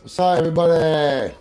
What's up, everybody?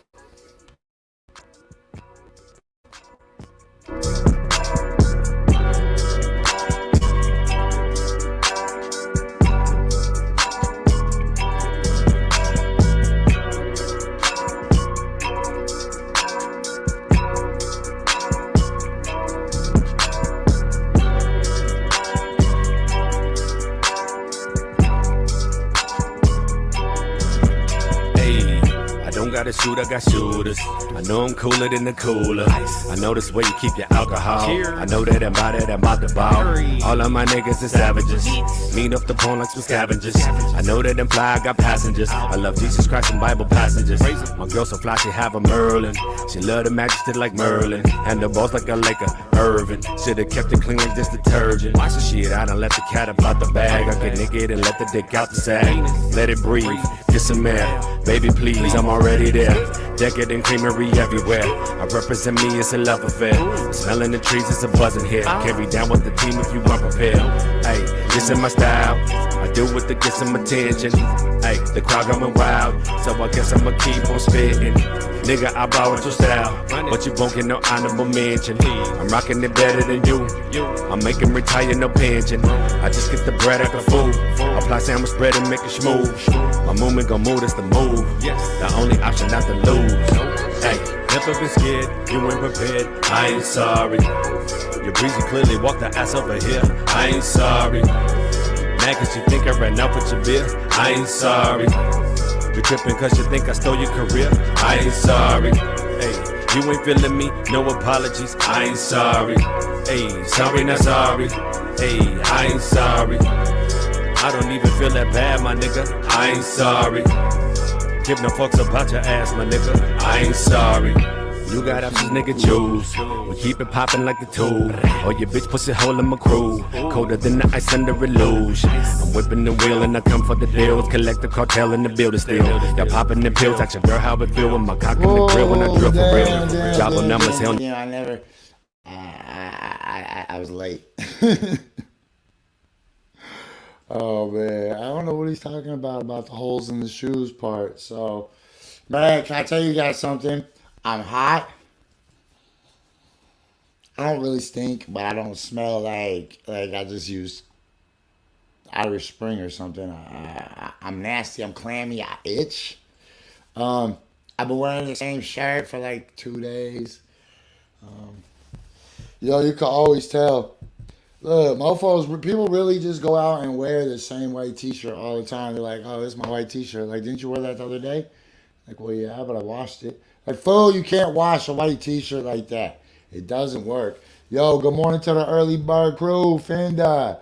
Got a shoot, I got shooters. I know I'm cooler than the cooler. I know this way you keep your alcohol. I know that I'm about the ball. All of my niggas is savages. Mean up the bone like some scavengers. I know that I'm fly, I got passengers. I love Jesus Christ and Bible passages. My girl so fly, she have a Merlin. She love the majesty like Merlin. And the boss like a Laker, Irvin. Should've kept it clean like this detergent. Watch the shit, I done let the cat up out the bag. I get naked and let the dick out the sag. Let it breathe, get some air. Baby, please, I'm already there. Decadent creamery everywhere. I represent me, it's a love affair. Smelling the trees, it's a buzzing here. Carry down with the team if you weren't prepared. Hey, this is my style. I do it to get some attention. Hey, the crowd going wild, so I guess I'ma keep on spitting. Nigga, I borrowed your style, but you won't get no honorable mention. I'm rocking it better than you. I'm making retire, no pension. I just get the bread like a fool. Apply sandwich bread and make it smooth. My movement gon' move, that's the move. The only option not to lose. Hey, never been scared, you ain't prepared. I ain't sorry. Your breezy clearly walked the ass over here. I ain't sorry. Mad cause you think I ran out with your beer. I ain't sorry. You tripping cause you think I stole your career. I ain't sorry. Hey, you ain't feeling me, no apologies. I ain't sorry. Hey, sorry not sorry. Hey, I ain't sorry. I don't even feel that bad, my nigga. I ain't sorry. Give no fucks about your ass, my nigga. I ain't sorry. You got options, nigga, choose. We keep it poppin' like the tool. Or your bitch pussy hole in my crew. Colder than the ice under a luge. I'm whipping the wheel and I come for the deals. Collect the cartel in the building still. Y'all popping the pills. Ask your girl how it feel with my cock in the grill when I drill for real. Job on numbers, hell. Yeah, I never. I was late. Oh man, I don't know what he's talking about the holes in the shoes part. So, man, can I tell you guys something? I'm hot. I don't really stink, but I don't smell like I just used Irish Spring or something. I'm nasty. I'm clammy. I itch. I've been wearing the same shirt for like 2 days. Yo, you can always tell. Look, mofos, people really just go out and wear the same white t-shirt all the time. They're like, oh, this is my white t-shirt. Like, didn't you wear that the other day? Like, well, yeah, but I washed it. Like, fool, you can't wash a white t-shirt like that. It doesn't work. Yo, good morning to the early bird crew. Fenda.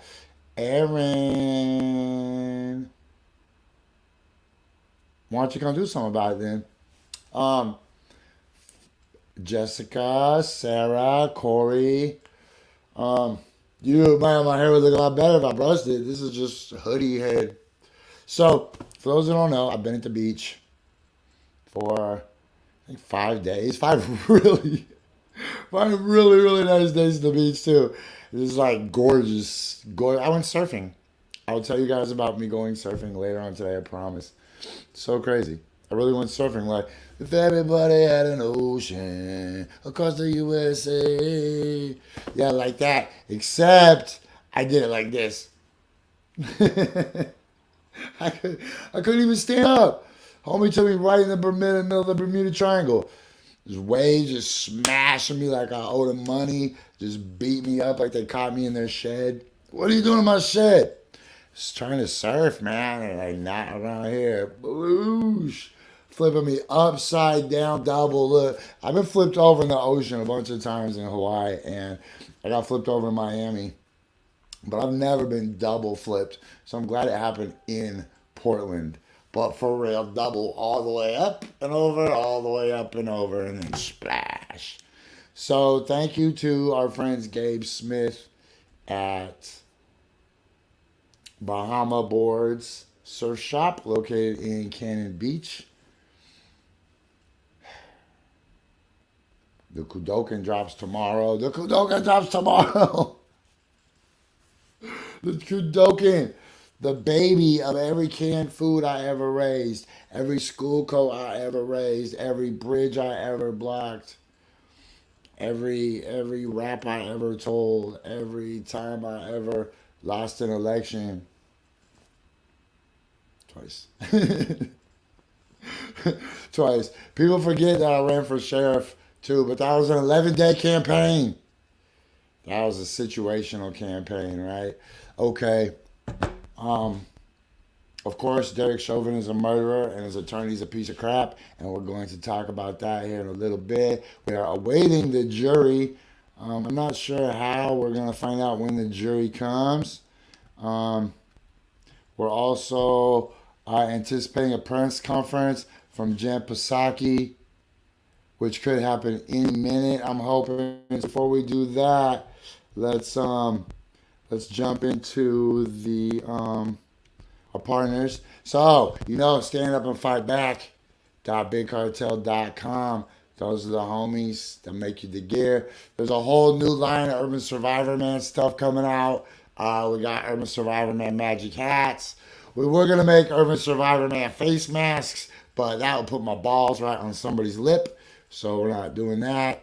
Aaron. Why don't you come do something about it then? Um, Jessica, Sarah, Corey. Um, man, my hair would look a lot better if I brushed it. This is just hoodie head. So, for those who don't know, I've been at the beach for I think 5 days. Five really, really nice days at the beach too. It was like gorgeous. I went surfing. I'll tell you guys about me going surfing later on today, I promise. So crazy. I really went surfing like if everybody had an ocean across the USA. Yeah, like that. Except I did it like this. I couldn't even stand up. Homie took me right in the middle of the Bermuda Triangle. Just waves just smashing me like I owed them money. Just beat me up like they caught me in their shed. What are you doing in my shed? Just trying to surf, man. And like not around here. Boosh. Flipping me upside down, double. Look, I've been flipped over in the ocean a bunch of times in Hawaii, and I got flipped over in Miami. But I've never been double flipped. So I'm glad it happened in Portland. But for real, double all the way up and over, all the way up and over, and then splash. So thank you to our friends Gabe Smith at Bahama Boards Surf Shop located in Cannon Beach. The Kudokan drops tomorrow. The Kudokan. the baby of every canned food I ever raised, every school coat I ever raised, every bridge I ever blocked, every rap I ever told, every time I ever lost an election twice. Twice. People forget that I ran for sheriff too, but that was an 11-day campaign. That was a situational campaign, right? Okay. Um, of course, Derek Chauvin is a murderer and his attorney's a piece of crap, and we're going to talk about that here in a little bit. We are awaiting the jury. I'm not sure how. We're going to find out when the jury comes. Um, we're also anticipating a press conference from Jen Psaki, which could happen any minute. I'm hoping. Before we do that, let's jump into the our partners. So, stand up and fight back. .bigcartel.com. Those are the homies that make you the gear. There's a whole new line of Urban Survivor Man stuff coming out. We got Urban Survivor Man magic hats. We were gonna make Urban Survivor Man face masks, but that would put my balls right on somebody's lip, so we're not doing that.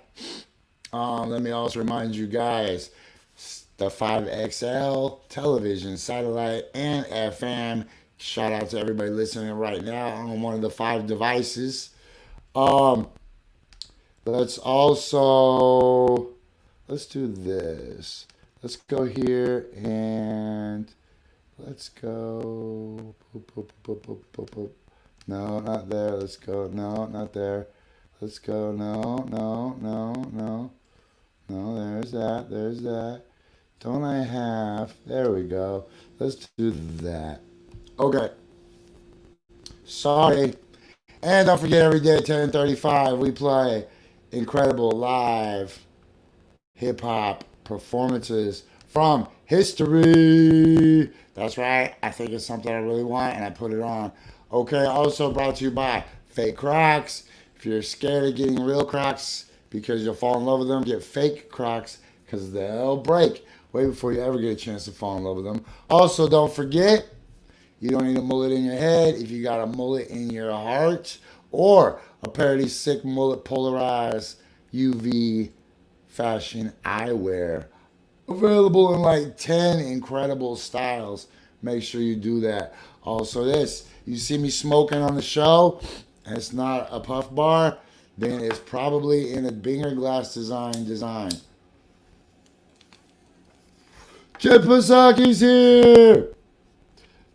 Let me also remind you guys, the 5XL television, satellite, and FM. Shout out to everybody listening right now on one of the 5 devices. Um, let's do this. Let's go here and let's go. Boop, boop, boop, boop, boop, boop. No, not there. Let's go. No, not there. Let's go. No, no, no, no. No, there's that. There's that. Don't I have? There we go. Let's do that. Okay. Sorry. And don't forget, every day at 10:35 we play incredible live hip hop performances from history. That's right. I think it's something I really want and I put it on. Okay. Also brought to you by Fake Crocs. If you're scared of getting real Crocs because you'll fall in love with them, get fake Crocs because they'll break way before you ever get a chance to fall in love with them. Also, don't forget, you don't need a mullet in your head if you got a mullet in your heart, or a pair of these sick mullet polarized UV fashion eyewear. Available in like 10 incredible styles. Make sure you do that. Also, you see me smoking on the show, and it's not a puff bar, then it's probably in a Binger glass design. Chip Psaki's here!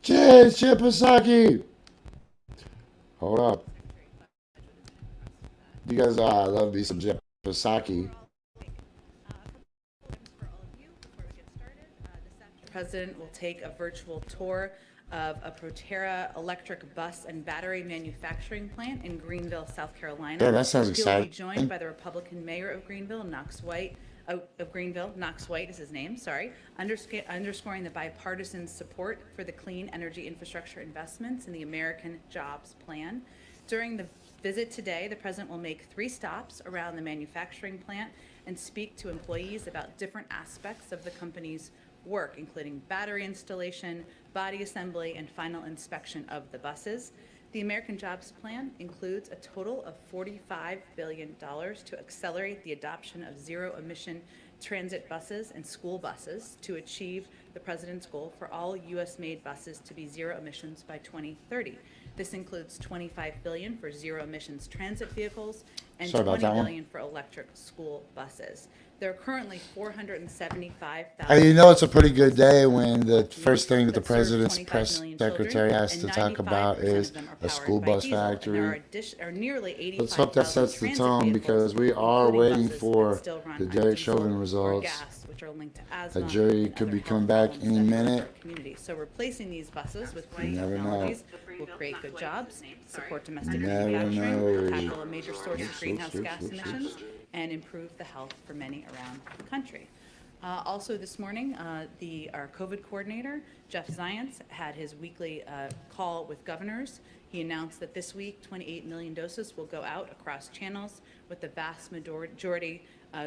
Cheers, Chip Psaki! Hold up. You guys love me some Chip Psaki. The president will take a virtual tour of a Proterra electric bus and battery manufacturing plant in Greenville, South Carolina. Yeah, that sounds exciting. He'll be joined by the Republican mayor of Greenville, Knox White. Knox White is his name, sorry, underscoring the bipartisan support for the clean energy infrastructure investments in the American Jobs Plan. During the visit today, the president will make 3 stops around the manufacturing plant and speak to employees about different aspects of the company's work, including battery installation, body assembly, and final inspection of the buses. The American Jobs Plan includes a total of $45 billion to accelerate the adoption of zero-emission transit buses and school buses to achieve the president's goal for all U.S.-made buses to be zero emissions by 2030. This includes $25 billion for zero-emissions transit vehicles and $20 billion for electric school buses. There are currently 475,000. It's a pretty good day when the first thing that the president's press secretary has to talk about is a school bus factory. Let's hope that sets the tone, because we are waiting for the Derek Chauvin results. The jury could be coming back any minute. So replacing these buses with clean technologies will create good jobs, support domestic manufacturing, tackle a major source of greenhouse gas emissions, and improve the health for many around the country. Also this morning, our COVID coordinator, Jeff Zients, had his weekly call with governors. He announced that this week, 28 million doses will go out across channels, with the vast majority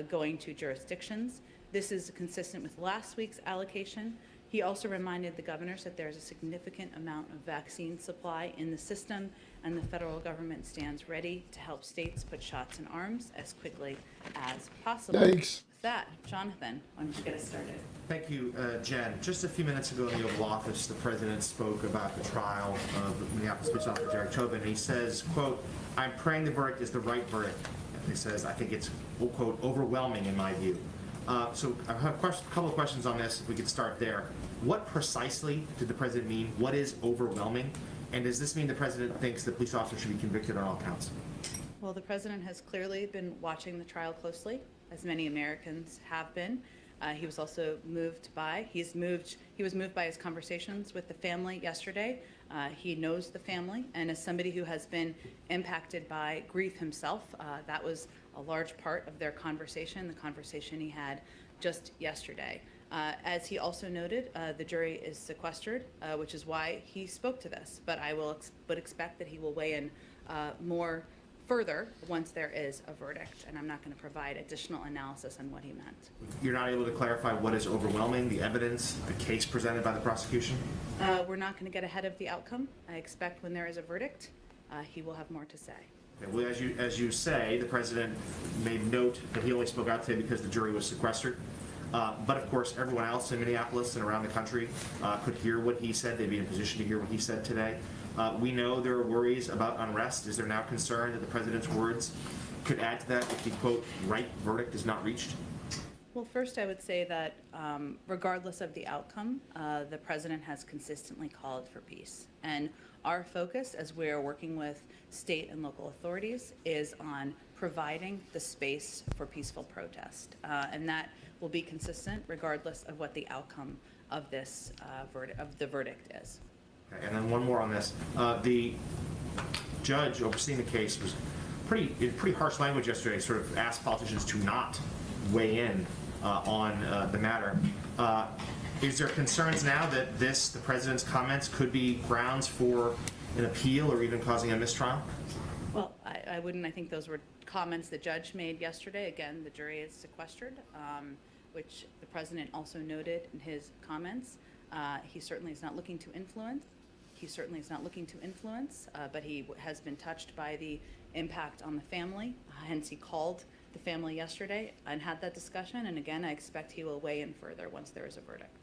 going to jurisdictions. This is consistent with last week's allocation. He also reminded the governors that there's a significant amount of vaccine supply in the system, and the federal government stands ready to help states put shots in arms as quickly as possible. Yikes. With that, Jonathan, why don't you get us started? Thank you, Jen. Just a few minutes ago in the Oval Office, the president spoke about the trial of Minneapolis police officer Derek Chauvin. He says, quote, "I'm praying the verdict is the right verdict." And he says, "I think it's, quote, overwhelming in my view." So I have a couple of questions on this, if we could start there. What precisely did the president mean? What is overwhelming? And does this mean the president thinks the police officer should be convicted on all counts? Well, the president has clearly been watching the trial closely, as many Americans have been. He was also moved by his conversations with the family yesterday. He knows the family, and as somebody who has been impacted by grief himself, that was a large part of their conversation, the conversation he had just yesterday. As he also noted, the jury is sequestered, which is why he spoke to this. But I would expect that he will weigh in more further once there is a verdict, and I'm not going to provide additional analysis on what he meant. You're not able to clarify what is overwhelming, the evidence, the case presented by the prosecution? We're not going to get ahead of the outcome. I expect when there is a verdict, he will have more to say. Okay, well, as you say, the president made note that he only spoke out today because the jury was sequestered. But of course, everyone else in Minneapolis and around the country could hear what he said. They'd be in a position to hear what he said today. We know there are worries about unrest. Is there now concern that the president's words could add to that if the, quote, right verdict is not reached? Well, first I would say that regardless of the outcome, the president has consistently called for peace. And our focus, as we are working with state and local authorities, is on providing the space for peaceful protest. And that will be consistent regardless of what the outcome of this verdict is. Okay, and then one more on this. The judge overseeing the case was in pretty harsh language yesterday, sort of asked politicians to not weigh in on the matter. Is there concerns now that the president's comments could be grounds for an appeal or even causing a mistrial? Well, I wouldn't. I think those were comments the judge made yesterday. Again, the jury is sequestered, which the president also noted in his comments. He certainly is not looking to influence. But he has been touched by the impact on the family. Hence, he called the family yesterday and had that discussion. And again, I expect he will weigh in further once there is a verdict.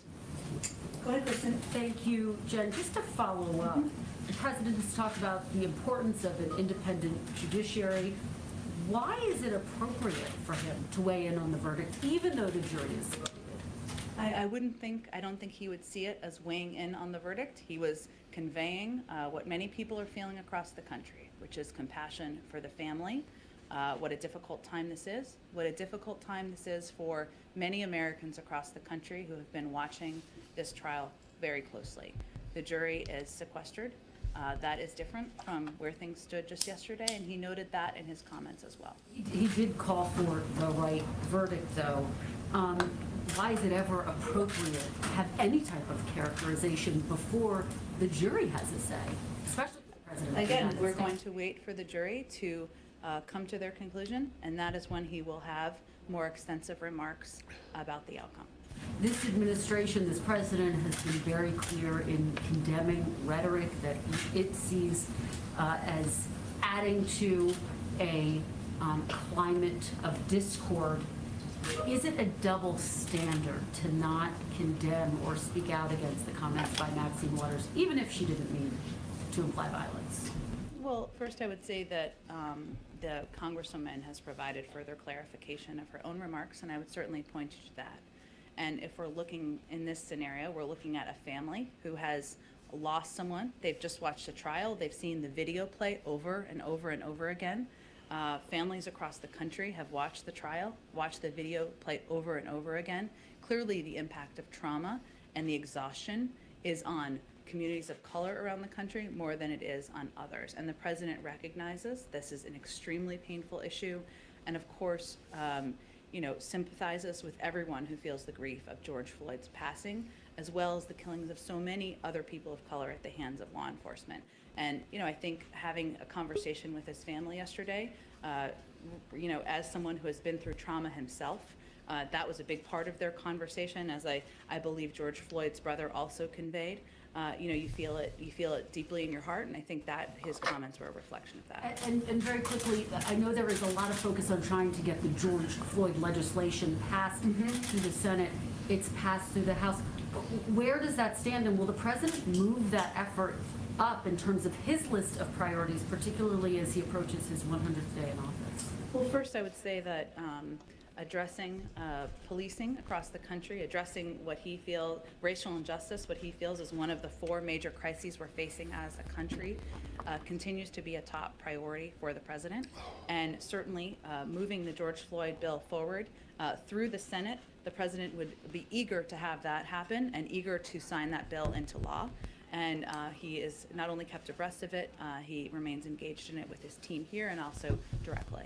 Go ahead, Kristen. Thank you, Jen. Just to follow up, the president has talked about the importance of an independent judiciary. Why is it appropriate for him to weigh in on the verdict, even though the jury is split? I don't think he would see it as weighing in on the verdict. He was conveying what many people are feeling across the country, which is compassion for the family. What a difficult time this is. What a difficult time this is for many Americans across the country who have been watching this trial very closely. The jury is sequestered. That is different from where things stood just yesterday, and he noted that in his comments as well. He did call for the right verdict, though. Why is it ever appropriate to have any type of characterization before the jury has a say, especially the president? Again, we're going to wait for the jury to come to their conclusion, and that is when he will have more extensive remarks about the outcome. This administration, this president has been very clear in condemning rhetoric that it sees as adding to a climate of discord. Is it a double standard to not condemn or speak out against the comments by Maxine Waters, even if she didn't mean to imply violence? Well, first I would say that the Congresswoman has provided further clarification of her own remarks, and I would certainly point you to that. And if we're looking in this scenario, we're looking at a family who has lost someone. They've just watched a trial. They've seen the video play over and over and over again. Families across the country have watched the trial, watched the video play over and over again. Clearly, the impact of trauma and the exhaustion is on communities of color around the country more than it is on others. And the president recognizes this is an extremely painful issue, and of course, sympathizes with everyone who feels the grief of George Floyd's passing, as well as the killings of so many other people of color at the hands of law enforcement. And, I think having a conversation with his family yesterday, as someone who has been through trauma himself, That was a big part of their conversation, as I believe George Floyd's brother also conveyed. You feel it deeply in your heart, and I think that his comments were a reflection of that. And very quickly, I know there is a lot of focus on trying to get the George Floyd legislation passed through the Senate. It's passed through the House. Where does that stand, and will the president move that effort up in terms of his list of priorities, particularly as he approaches his 100th day in office? Well, first, I would say that addressing policing across the country, addressing what he feels, racial injustice, what he feels is one of the 4 major crises we're facing as a country, continues to be a top priority for the president. And certainly moving the George Floyd bill forward through the Senate, the president would be eager to have that happen and eager to sign that bill into law. And he is not only kept abreast of it, he remains engaged in it with his team here and also directly.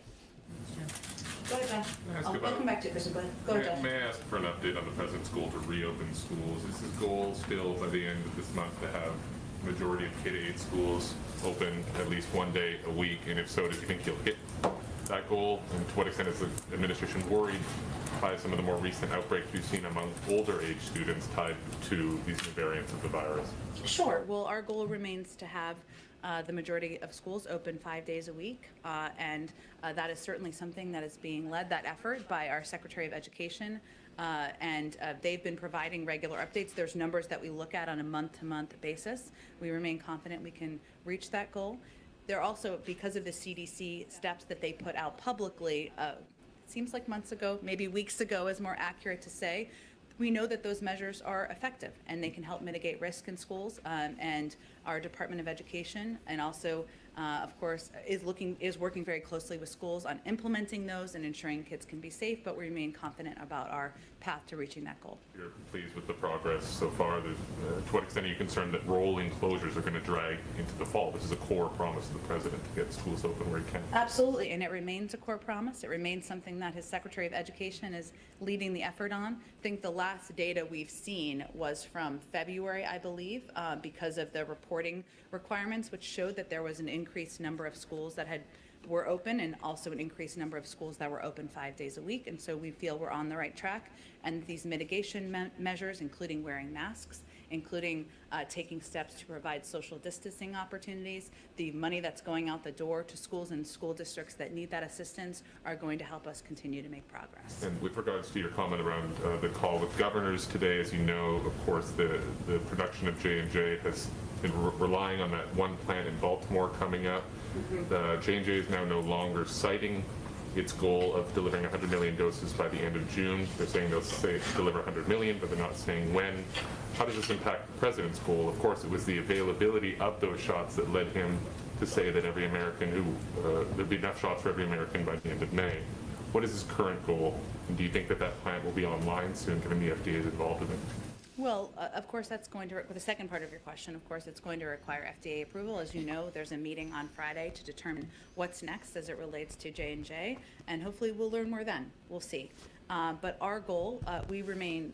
Go ahead, Josh. I'll come back to you, Kristen. Go ahead, Josh. May I ask for an update on the president's goal to reopen schools? Is his goal still by the end of this month to have majority of K-8 schools open at least one day a week? And if so, does he think he'll hit that goal? And to what extent is the administration worried by some of the more recent outbreaks we've seen among older age students tied to these new variants of the virus? Sure. Well, our goal remains to have the majority of schools open 5 days a week, and that is certainly something that is being led, that effort, by our Secretary of Education, and they've been providing regular updates. There's numbers that we look at on a month-to-month basis. We remain confident we can reach that goal. They're also, because of the CDC steps that they put out publicly, seems like months ago, maybe weeks ago is more accurate to say, we know that those measures are effective and they can help mitigate risk in schools, and our Department of Education and also, of course, is working very closely with schools on implementing those and ensuring kids can be safe, but we remain confident about our path to reaching that goal. You're pleased with the progress so far. To what extent are you concerned that rolling closures are going to drag into the fall? This is a core promise of the president to get schools open where he can. Absolutely, and it remains a core promise. It remains something that his Secretary of Education is leading the effort on. I think the last data we've seen was from February, I believe, because of the reporting requirements, which showed that there was an increased number of schools that were open and also an increased number of schools that were open 5 days a week. And so we feel we're on the right track. And these mitigation measures, including wearing masks, including taking steps to provide social distancing opportunities, the money that's going out the door to schools and school districts that need that assistance are going to help us continue to make progress. And with regards to your comment around the call with governors today, as you know, of course, the production of J&J has been relying on that one plant in Baltimore coming up. The J&J is now no longer citing its goal of delivering 100 million doses by the end of June. They're saying they'll deliver 100 million, but they're not saying when. How does this impact the president's goal? Of course, it was the availability of those shots that led him to say that every American there'd be enough shots for every American by the end of May. What is his current goal? And do you think that that plant will be online soon, given the FDA is involved in it? Well, of course, that's going to, with the second part of your question, of course, it's going to require FDA approval. As you know, there's a meeting on Friday to determine what's next as it relates to J&J, and hopefully we'll learn more then. We'll see. But our goal, we remain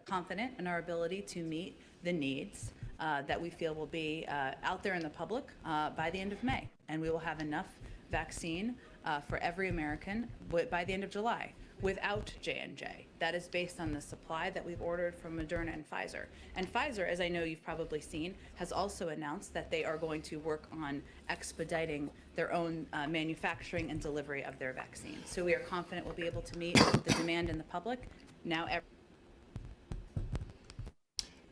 confident in our ability to meet the needs that we feel will be out there in the public by the end of May. And we will have enough vaccine for every American by the end of July without J&J. That is based on the supply that we've ordered from Moderna and Pfizer. And Pfizer, as I know you've probably seen, has also announced that they are going to work on expediting their own manufacturing and delivery of their vaccine. So we are confident we'll be able to meet the demand in the public. Now,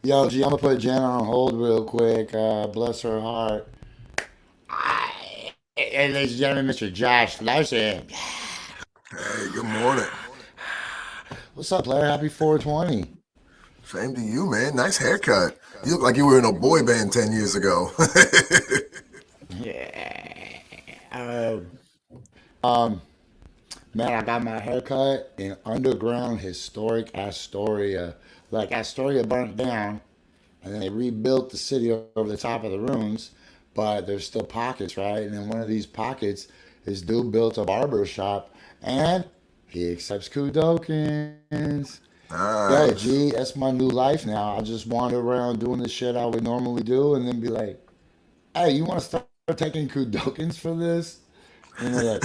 Yo, G, I'm gonna put Jen on hold real quick. Bless her heart. Hey, ladies and gentlemen, Mr. Josh Larsen. Hey, good morning. What's up, player? Happy 420. Same to you, man. Nice haircut. You look like you were in a boy band 10 years ago. Yeah. Man, I got my haircut in underground historic Astoria. Like Astoria burnt down, and then they rebuilt the city over the top of the ruins, but there's still pockets, right? And in one of these pockets, this dude built a barber shop, and he accepts Kudokins. Yeah, G, that's my new life now. I just wander around doing the shit I would normally do, and then be like, hey, you want to start taking Kudokins for this? And they're like,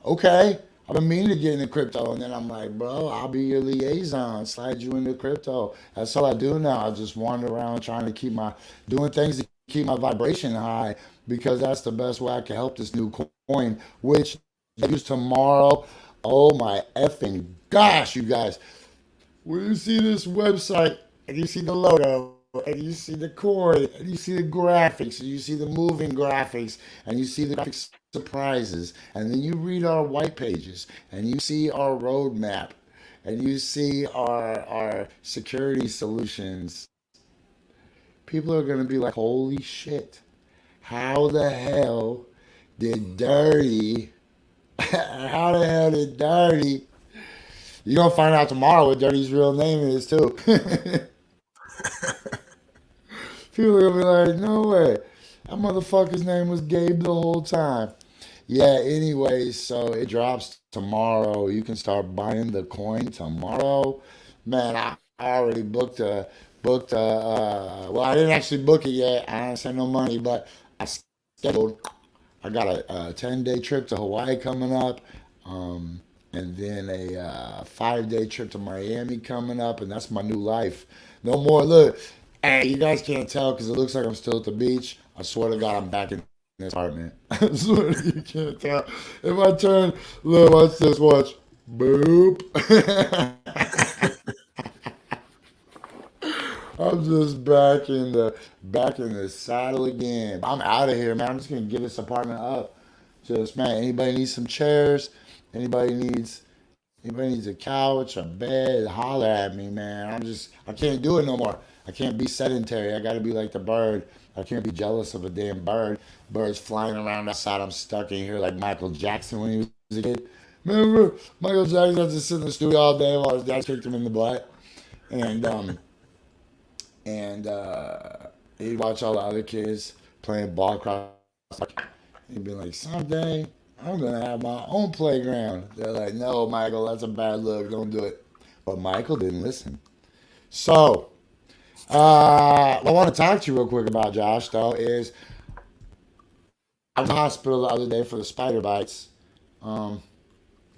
okay. I've been meaning to get into crypto, and then I'm like, bro, I'll be your liaison, slide you into crypto. That's all I do now. I just wander around trying to doing things to keep my vibration high because that's the best way I can help this new coin, which I use tomorrow. Oh my effing gosh, you guys. When you see this website and you see the logo and you see the coin and you see the graphics and you see the moving graphics and you see the graphic surprises and then you read our white pages and you see our roadmap and you see our security solutions, people are going to be like, holy shit, how the hell did Dirty, how the hell did Dirty, you're going to find out tomorrow what Dirty's real name is too. People are going to be like, no way, that motherfucker's name was Gabe the whole time. Yeah, anyway, so it drops tomorrow. You can start buying the coin tomorrow. Man, I already well, I didn't actually book it yet. I didn't send no money, but I scheduled. I got a 10-day trip to Hawaii coming up, and then a 5-day trip to Miami coming up, and that's my new life. No more, look, hey, you guys can't tell because it looks like I'm still at the beach. I swear to God, I'm back in this apartment. I swear to you can't tell. If I turn, look, watch this, watch. Boop. I'm just back in the saddle again. I'm out of here, man. I'm just gonna give this apartment up. Just man, anybody needs some chairs? Anybody needs a couch, a bed? Holler at me, man. I can't do it no more. I can't be sedentary. I gotta be like the bird. I can't be jealous of a damn bird. Birds flying around outside. I'm stuck in here like Michael Jackson when he was a kid. Remember, Michael Jackson had to sit in the studio all day while his dad kicked him in the butt, and and he'd watch all the other kids playing ball across. He'd be like, someday I'm gonna have my own playground. They're like, no, Michael, that's a bad look. Don't do it. But Michael didn't listen. So, what I want to talk to you real quick about, Josh, though, is I was in the hospital the other day for the spider bites. Got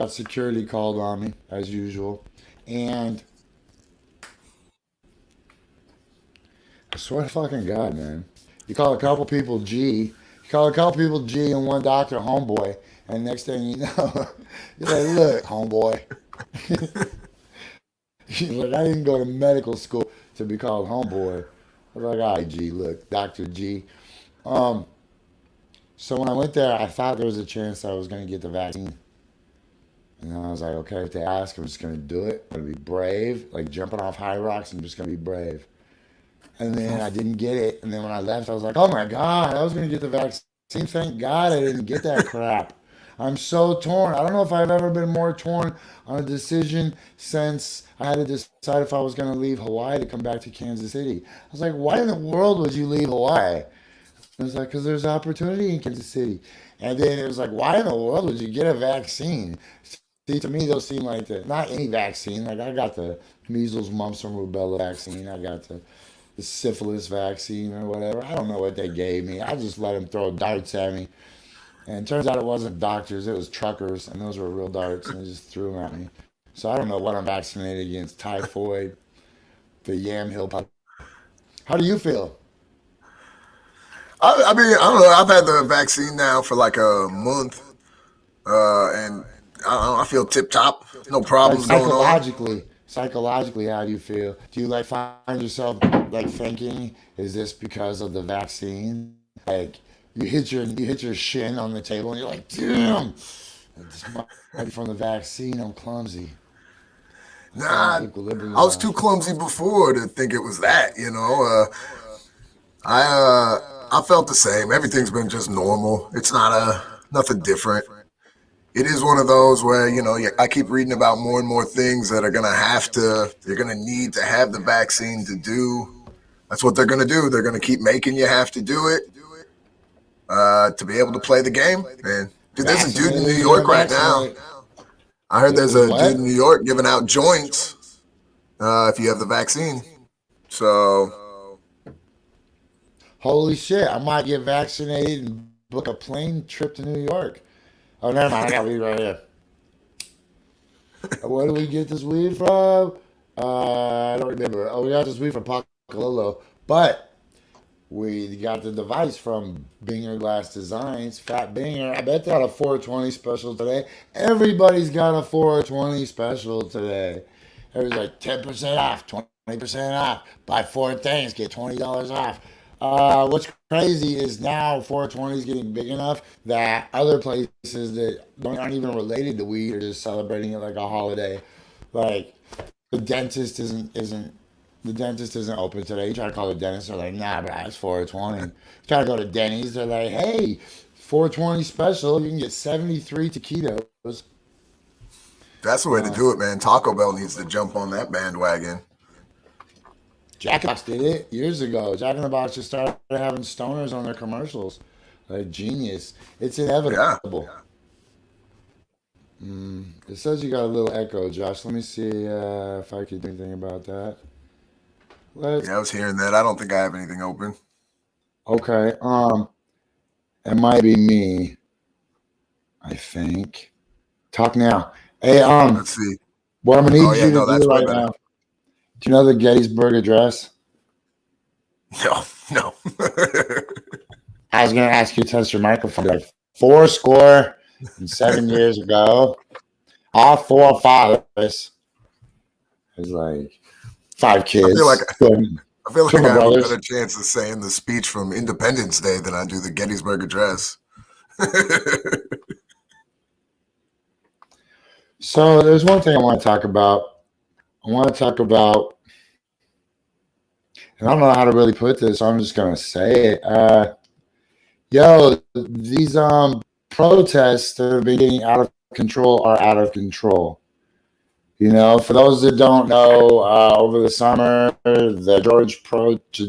security called on me, as usual. And I swear to fucking God, man. You call a couple people G. You call a couple people G and one doctor homeboy. And next thing you know, you're like, look, homeboy. Like, I didn't go to medical school to be called homeboy. I was like, all right, G, look, Dr. G. So when I went there, I thought there was a chance I was going to get the vaccine. And I was like, okay, if they ask, I'm just going to do it. I'm going to be brave. Like jumping off high rocks, I'm just going to be brave. And then I didn't get it. And then when I left, I was like, oh my God, I was going to get the vaccine. Thank God I didn't get that crap. I'm so torn. I don't know if I've ever been more torn on a decision since I had to decide if I was going to leave Hawaii to come back to Kansas City. I was like, why in the world would you leave Hawaii? It was like, because there's opportunity in Kansas City. And then it was like, why in the world would you get a vaccine? See, to me, those seem like not any vaccine. Like, I got the measles, mumps, and rubella vaccine. I got the syphilis vaccine or whatever. I don't know what they gave me. I just let them throw darts at me. And it turns out it wasn't doctors, it was truckers, and those were real darts, and they just threw them at me. So I don't know what I'm vaccinated against, typhoid, the Yamhill. How do you feel? I mean, I don't know. I've had the vaccine now for like a month, and I feel tip top. No Like problems going on. psychologically, how do you feel? Do you like find yourself like thinking, is this because of the vaccine? Like you hit your shin on the table and you're like, damn, this might be from the vaccine. I'm clumsy. Put my Nah, equilibrium I was off. too clumsy before to think it was that. I felt the same. Everything's been just normal. It's not nothing different. It is one of those where I keep reading about more and more things that are they're gonna need to have the vaccine to do. That's what they're gonna do. They're gonna keep making you have to do it to be able to play the game. And dude, there's a dude in New Vaccinated, you're York right now. vaccinated. I heard there's a dude in What? New York giving out joints if you have the vaccine. So Holy shit, I might get vaccinated and book a plane trip to New York. Oh, never mind. I got to leave right here. Where do we get this weed from? I don't remember. Oh, we got this weed from Pacololo. But we got the device from Binger Glass Designs, Fat Binger. I bet they got a 420 special today. Everybody's got a 420 special today. Everybody's like 10% off, 20% off. Buy 4 things, get $20 off. What's crazy is now 420 is getting big enough that other places that aren't even related to weed are just celebrating it like a holiday. Like the dentist isn't open today. You try to call the dentist, they're like, nah, bro, it's 420. You try to go to Denny's, they're like, hey, 420 special, you can get 73 taquitos. That's the way to do it, man. Taco Bell needs to jump on that bandwagon. Jack in the Box did it years ago. Jack in the Box just started having stoners on their commercials. Like genius. It's Yeah. inevitable. It says you got a little echo, Josh. Let me see if I can do anything about that. Let's. Yeah, I was hearing that. I don't think I have anything open. Okay. It might be me. I think. Talk now. Hey, Let's see. what I'm gonna Oh need yeah, you to no, that's do way right better. now. Do you know the Gettysburg Address? No. I was gonna ask you to test your microphone. Like 4 score and 7 years ago, our forefathers. It was like 5 kids. I feel like I Two have a brothers. better chance of saying the speech from Independence Day than I do the Gettysburg Address. So there's one thing I want to talk about. And I don't know how to really put this, so I'm just gonna say it. These protests that have been getting out of control are out of control. You know, for those that don't know, over the summer, the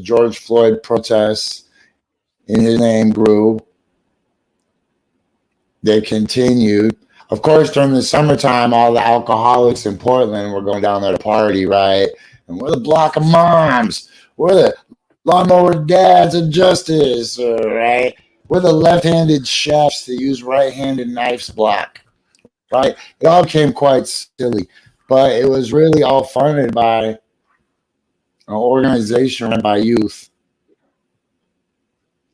George Floyd protests in his name grew. They continued. Of course, during the summertime, all the alcoholics in Portland were going down there to party, right? And we're the block of moms. We're the lawnmower dads of justice, right? We're the left-handed chefs that use right-handed knives block, right? It all became quite silly, but it was really all funded by an organization run by youth,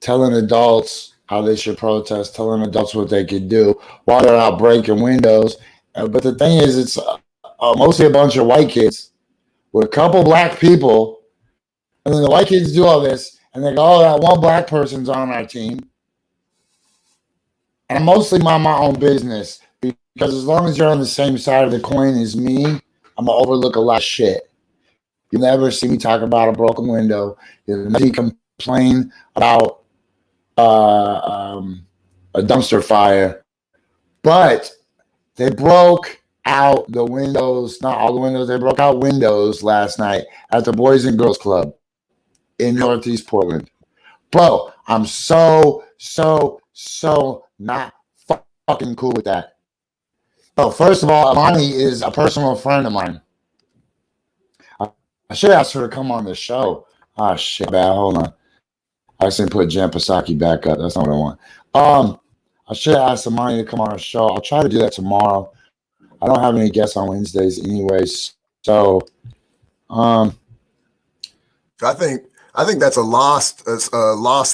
telling adults how they should protest, telling adults what they could do while they're out breaking windows. But the thing is, it's mostly a bunch of white kids with a couple black people. And then the white kids do all this, and they go, oh, that one black person's on our team. And I mostly mind my own business because as long as you're on the same side of the coin as me, I'm going to overlook a lot of shit. You'll never see me talk about a broken window. You'll never see me complain about a dumpster fire, but they broke out the windows, not all the windows, they broke out windows last night at the Boys and Girls Club in Northeast Portland. Bro, I'm so not fucking cool with that. So first of all, Amani is a personal friend of mine. I should ask her to come on the show. Oh shit, bad. Hold on. I accidentally put Jan Psaki back up. That's not what I want. I should ask Amani to come on our show. I'll try to do that tomorrow. I don't have any guests on Wednesdays anyways. So I think that's a lost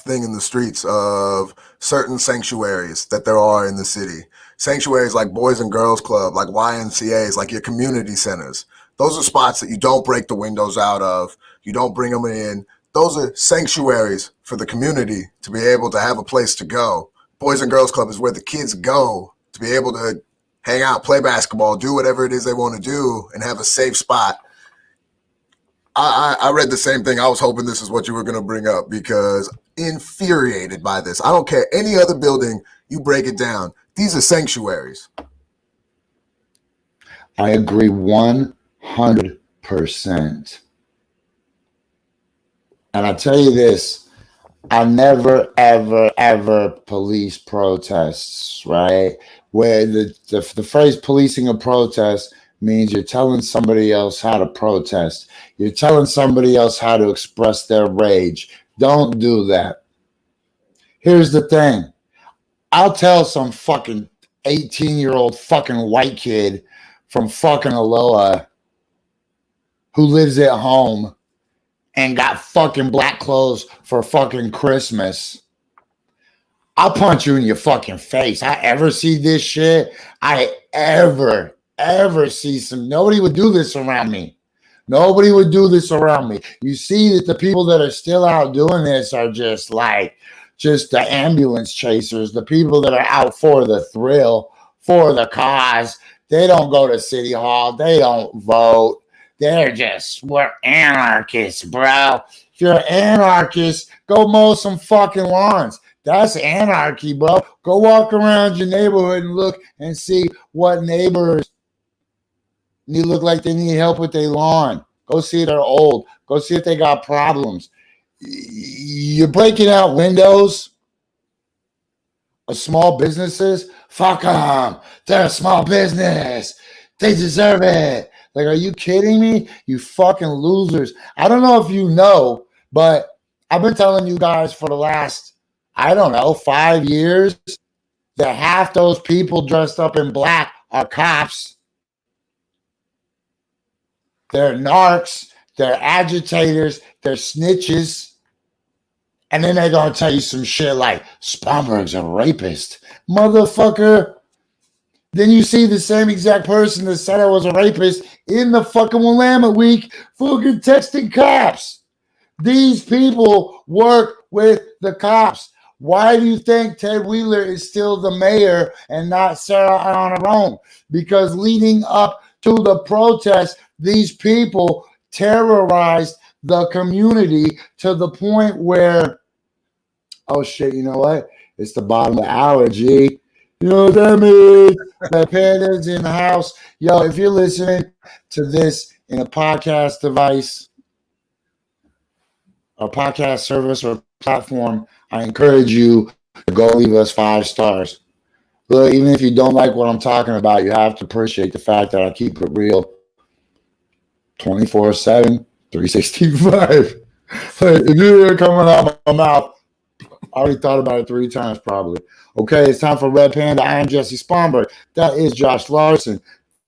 thing in the streets of certain sanctuaries that there are in the city. Sanctuaries like Boys and Girls Club, like YMCAs, like your community centers. Those are spots that you don't break the windows out of. You don't bring them in. Those are sanctuaries for the community to be able to have a place to go. Boys and Girls Club is where the kids go to be able to hang out, play basketball, do whatever it is they want to do, and have a safe spot. I read the same thing. I was hoping this is what you were going to bring up because infuriated by this. I don't care. Any other building, you break it down. These are sanctuaries. I agree 100%. And I tell you this, I never, ever police protests, right? Where the phrase policing a protest means you're telling somebody else how to protest. You're telling somebody else how to express their rage. Don't do that. Here's the thing. I'll tell some fucking 18-year-old fucking white kid from fucking Aloha who lives at home and got fucking black clothes for fucking Christmas, I'll punch you in your fucking face. I ever see this shit, I ever see nobody would do this around me. Nobody would do this around me. You see that the people that are still out doing this are just the ambulance chasers, the people that are out for the thrill, for the cause. They don't go to City Hall. They don't vote. We're anarchists, bro. If you're an anarchist, go mow some fucking lawns. That's anarchy, bro. Go walk around your neighborhood and look and see what neighbors look like they need help with their lawn. Go see if they're old. Go see if they got problems. You're breaking out windows of small businesses. Fuck them. They're a small business. They deserve it. Like, are you kidding me? You fucking losers. I don't know if you know, but I've been telling you guys for the last, 5 years that half those people dressed up in black are cops. They're narcs. They're agitators. They're snitches. And then they're going to tell you some shit like, Spomberg's a rapist. Motherfucker. Then you see the same exact person that said I was a rapist in the fucking Willamette Week fucking texting cops. These people work with the cops. Why do you think Ted Wheeler is still the mayor and not Sarah on her own? Because leading up to the protest, these people terrorized the community to the point where, oh shit, you know what? It's the bottom of the hour, G. You know what that means? The panda's in the house. Yo, if you're listening to this in a podcast device, a podcast service or platform, I encourage you to go leave us 5 stars. Look, even if you don't like what I'm talking about, you have to appreciate the fact that I keep it real 24/7, 365. If you hear it coming out of my mouth, I already thought about it 3 times probably. Okay, it's time for Red Panda. I am Jessie Spomberg. That is Josh Larsen.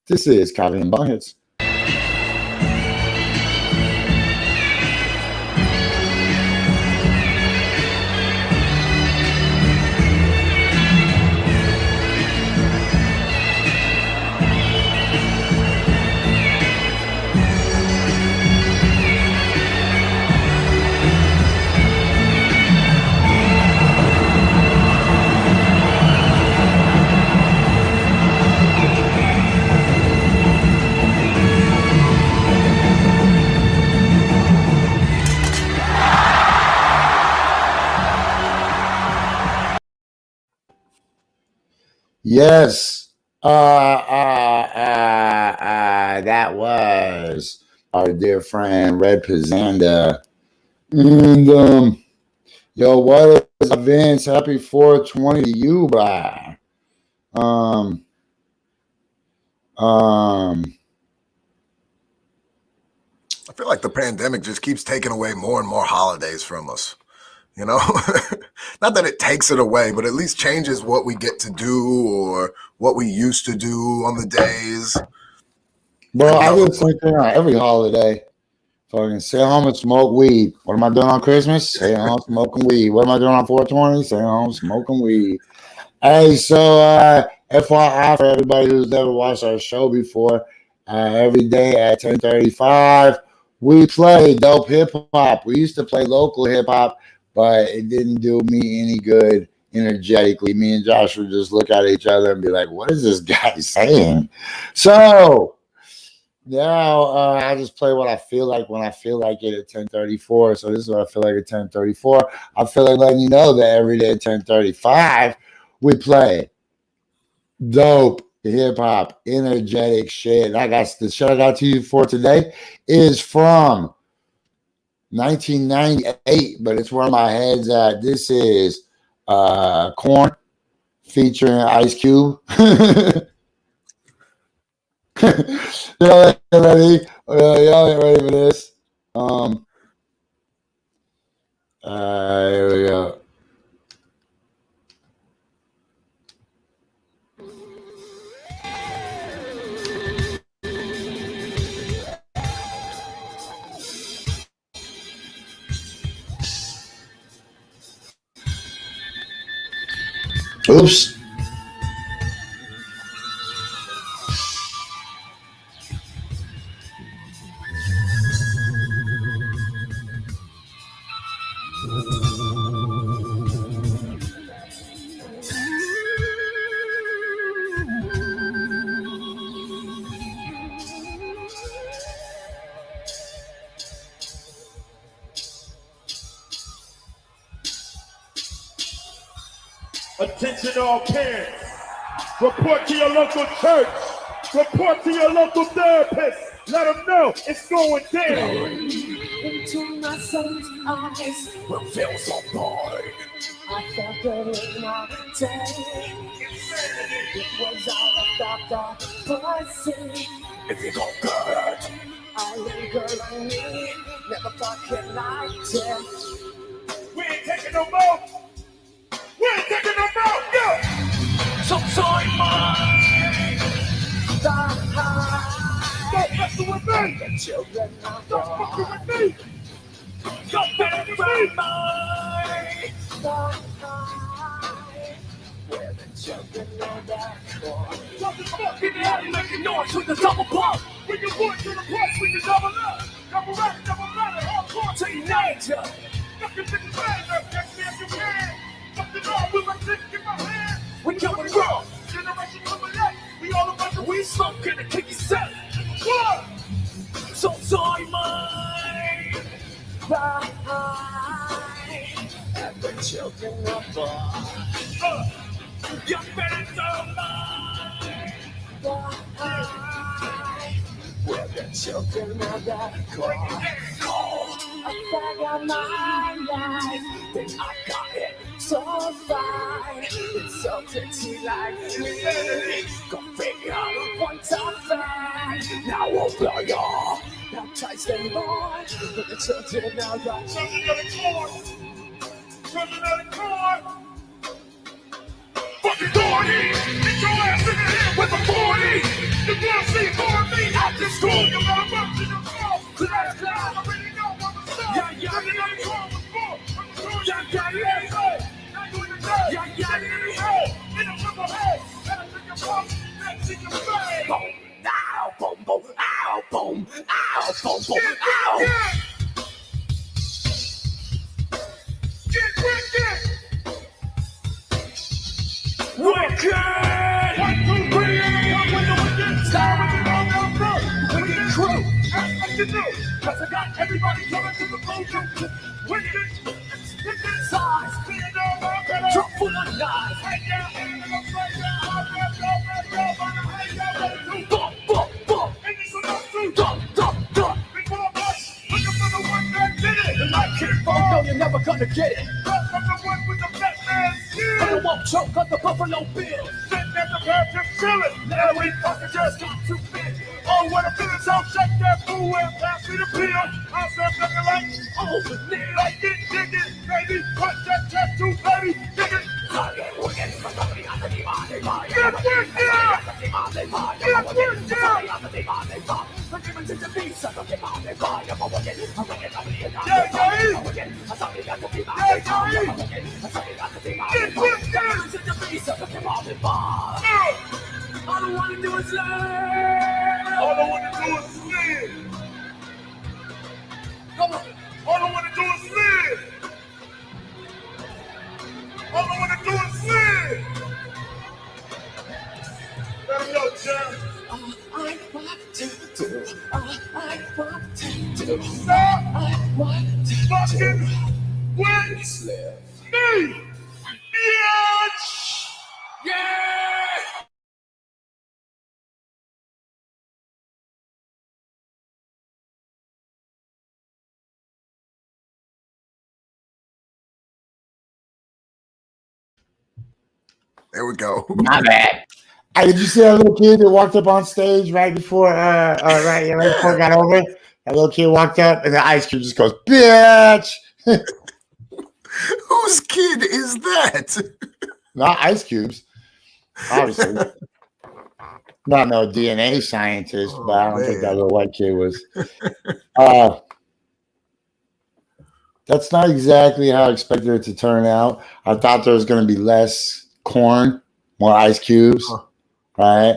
This is Coffee and Bonghits. Yes, that was our dear friend Red Pizanda. And yo, what is Vince? Happy 420 to you, bye. I feel like the pandemic just keeps taking away more and more holidays from us. You know, not that it takes it away, but at least changes what we get to do or what we used to do on the days. Bro, I do the same thing on every holiday. Fucking stay home and smoke weed. What am I doing on Christmas? Stay home smoking weed. What am I doing on 420? Stay home smoking weed. Hey, so FYI for everybody who's never watched our show before, every day at 10:35, we play dope hip hop. We used to play local hip hop, but it didn't do me any good energetically. Me and Josh would just look at each other and be like, what is this guy saying? So now I just play what I feel like when I feel like it at 10:34. So this is what I feel like at 10:34. I feel like letting you know that every day at 10:35, we play dope hip hop, energetic shit. I got the shit I got to you for today is from 1998, but it's where my head's at. This is Korn featuring Ice Cube. Y'all ain't ready. Y'all ain't ready for this. Here we go. Oops. Attention all parents. Report to your local church. Report to your local therapist. Let them know it's going down. Into my son's eyes will feel so bored. I felt it in my day. It was all about the pussy. If you go good, I linger on me. Never fucking liked it. We ain't taking no more. We ain't taking no more. Go. So sorry, mine. Stop messing with me. The children are Stop gone. fucking with me. Go back from mine. Where the children are back for. What the fuck? In the alley making noise with the double pump. When you voice to the punch, we can double up. Double up, hardcore. Teenager. Fucking bitches bang up, catch me if you can. Fucking all with my dick in my hand. We coming raw. Generation coming up. We all a bunch of We smoking the kicky set. what? So sorry, mine. Bye. And the children are born. You better know mine. Bye. Where the children are back gone. I got my life, then I got it so fine. It's so pretty like me. Go figure one time fine. Now we'll blow y'all. Now twice them more. But the children are back. Something on the court. Something on the court. Fucking 40. Get your ass in the head with a 40. The girl see more of me at this school. You better run to your car. Class, I already know what was up. Yeah. Something on the court was for. Yeah. Now you in the day. Yeah. In a triple head. That's in your pump. That's in your face. Boom, ow, boom, boom, ow, boom, ow, boom, boom, ow. Get wicked. Wicked! 1, 2, 3, and with the wicked. Start with the all down through. Wicked crew! Act like you do. Cause I got everybody coming to the booth. Wicked. Wicked. Size! Stand on my better. Truck full of knives! Right down, and upside down. Hang down, ready to. Bump, bump, bump! And it's enough to. Dump, dump, dump! Before us, looking for the one that did it. The light can't fall, no, you're never gonna get it! Come from the one with the fat man's I skill. won't choke on the Buffalo Bill! Sitting at the bar just chilling. Now we fucking just got too big. Oh, what a feeling, so shake that fool and pass me the pill. I said nothing like, Oh, nigga! like it, dig it, baby. Punch that tattoo, baby, dig it. Get with it! All I wanna do is All I wanna do is live. Come on! All I wanna do is live. All I wanna do is live. Let him know, John. All I want to do, all I want to do, Stop I want to fucking with live. me, bitch. Yeah! There we go. My bad. Hey, did you see that little kid that walked up on stage right before right before it got over? That little kid walked up and the Ice Cube just goes, bitch. Whose kid is that? Not Ice Cube's, obviously. Not no DNA scientist, but I don't think that little white kid was. That's not exactly how I expected it to turn out. I thought there was going to be less corn, more ice cubes, right?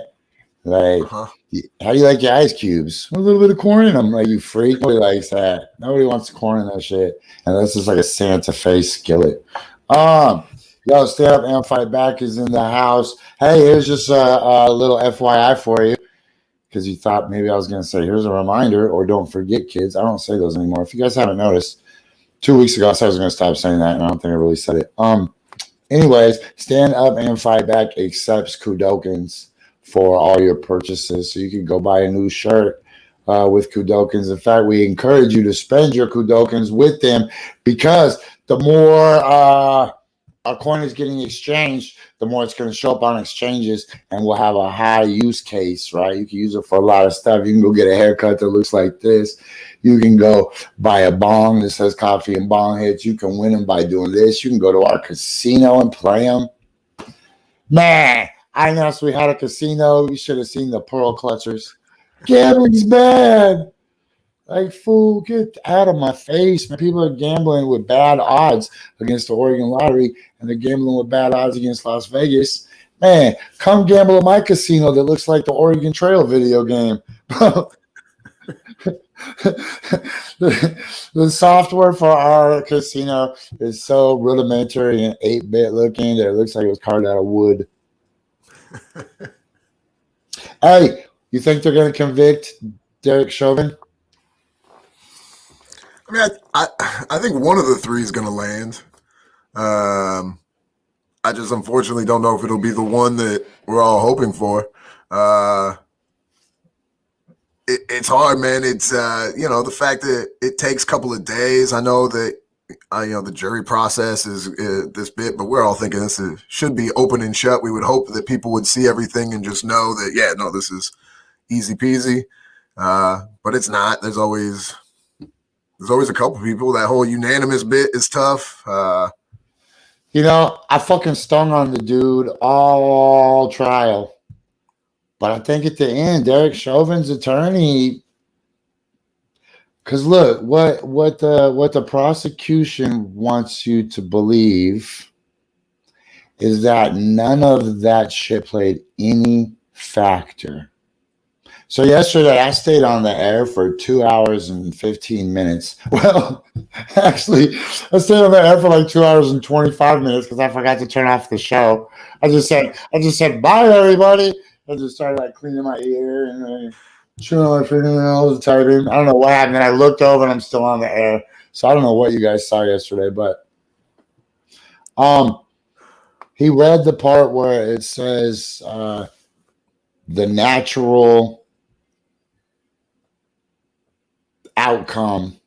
Like, how do you like your ice cubes? A little bit of corn in them. Like, you freak. Nobody likes that. Nobody wants corn in that shit. And that's just like a Santa Fe skillet. Yo, Stand Up and Fight Back is in the house. Hey, here's just a little FYI for you, because you thought maybe I was going to say, here's a reminder, or don't forget, kids. I don't say those anymore. If you guys haven't noticed, 2 weeks ago I said I was going to stop saying that, and I don't think I really said it. Anyways, Stand Up and Fight Back accepts Kudokins for all your purchases. So you can go buy a new shirt with Kudokins. In fact, we encourage you to spend your Kudokins with them, because the more our coin is getting exchanged, the more it's going to show up on exchanges, and we'll have a high use case, right? You can use it for a lot of stuff. You can go get a haircut that looks like this. You can go buy a bong that says Coffee and Bong Hits. You can win them by doing this. You can go to our casino and play them. Man, I know we had a casino. You should have seen the pearl clutchers. Gambling's bad. Like, fool, get out of my face, man. People are gambling with bad odds against the Oregon Lottery, and they're gambling with bad odds against Las Vegas. Man, come gamble at my casino that looks like the Oregon Trail video game. The software for our casino is so rudimentary and 8-bit looking that it looks like it was carved out of wood. Hey, you think they're going to convict Derek Chauvin? I mean, I think one of the three is going to land. I just unfortunately don't know if it'll be the one that we're all hoping for. It's hard, man. It's the fact that it takes a couple of days. I know that the jury process is this bit, but we're all thinking this should be open and shut. We would hope that people would see everything and just know that this is easy peasy. But it's not. There's always a couple people. That whole unanimous bit is tough. I fucking stung on the dude all trial. But I think at the end, Derek Chauvin's attorney, because look, what the prosecution wants you to believe is that none of that shit played any factor. So yesterday I stayed on the air for 2 hours and 15 minutes. Well, actually, I stayed on the air for like 2 hours and 25 minutes because I forgot to turn off the show. I just said bye everybody. I just started like cleaning my ear and chewing on my fingernails and typing. I don't know what happened. And I looked over and I'm still on the air. So I don't know what you guys saw yesterday, but he read the part where it says the natural outcome,